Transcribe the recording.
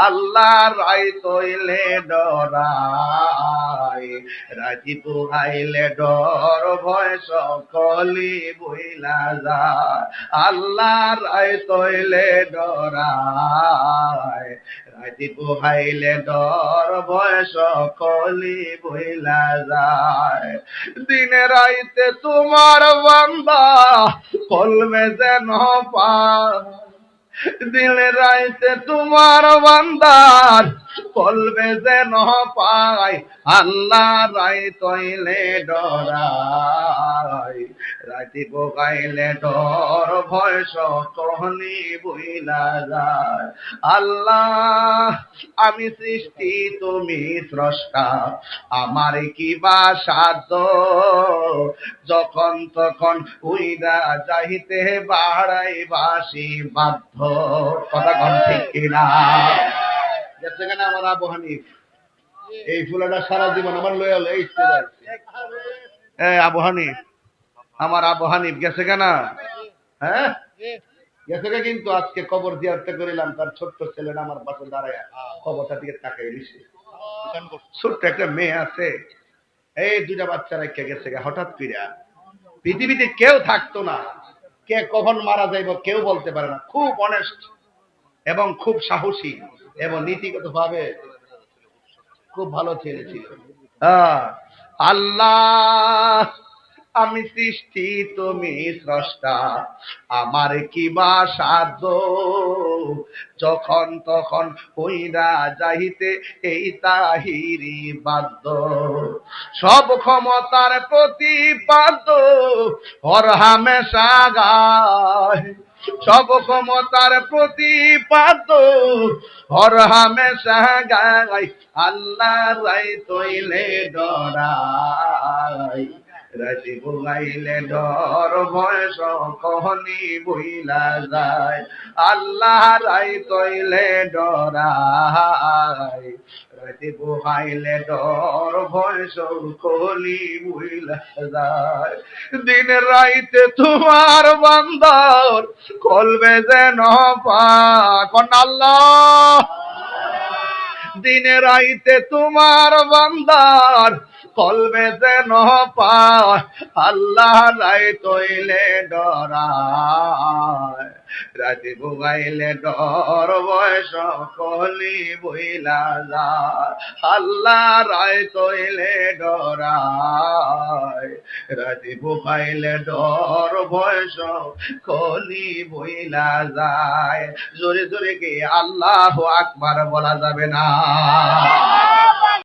আল্লাহ রাই তৈলে ডরাই রাজি পুহাইলে ডর ভয় সকলি বইলা যায় আল্লাহ রাই তৈলে ডরাই রাজি পুহাইলে ডর ভয় সকলি বইলা যায় দিনে রাইতে তোমার বান্দা কলমে যেন পা দিল রাইতে তোমার বান্দার কলবে যেন পাই আল্লাহ রাই তৈলে ডরাই রাতি বোগাইলে ডর ভয় সকলি বইলা যায় আল্লাহ আমি সৃষ্টি তুমি স্রষ্টা আমার কি বা সাধ্য যখন তখন উইরা যাইতে বাড়াই বাসি বাধ্য কথা কন ঠিক কিনা গেছে কেন আমার আবু হানিফ এই ফুলাটা সারা জীবন আমার লয়ে হলো এই আবু হানিফ আমার আবু হানিফ গেছে কেন হ্যাঁ গেছে কিন্তু আজকে কবর জিয়ারতে করিলাম তার ছোট্ট ছেলেটা আমার পাশে দাঁড়ায় কবরটা দিকে তাকাই দিছে ছোট্ট একটা মেয়ে আছে এই দুইটা বাচ্চা রেখে গেছে হঠাৎ কইরা পৃথিবীতে কেউ থাকতো না কে কখন মারা যাইব কেউ বলতে পারে না খুব অনেস্ট এবং খুব সাহসী এবং নীতিগত ভাবে খুব ভালো ছেলে ছিল আল্লাহ আমি সৃষ্টি তুমি স্রষ্টা আমার কি বা সাধ্য যখন তখন হইরা যাইতে এই তাহিরি বাধ্য সব ক্ষমতার প্রতিপাদ্য হর হামেশা গায় সব ক্ষমতার প্রতিপাদ্য হর হামেশা গায় আল্লাহ রাই তৈলে ডরাই রাজি বুলাইলে ডর ভয় সকলি বইলা যায় আল্লাহ রাই তৈলে ডরাই রাজি বুলাইলে ডর ভয় সকলি বইলা যায় দিন রাইতে তোমার বান্দার কলবে যেন পাক আল্লাহ দিন রাইতে তোমার বান্দার কলবে যেন পায় আল্লাহ রাই তৈলে ডরায় রাতি বুগাইলে ডর বয়স কলি বইলা যায় আল্লাহ রাই তৈলে ডরায় রাতি বুগাইলে ডর বয়স কলি বইলা যায় জোরে জোরে কি আল্লাহু আকবার বলা যাবে না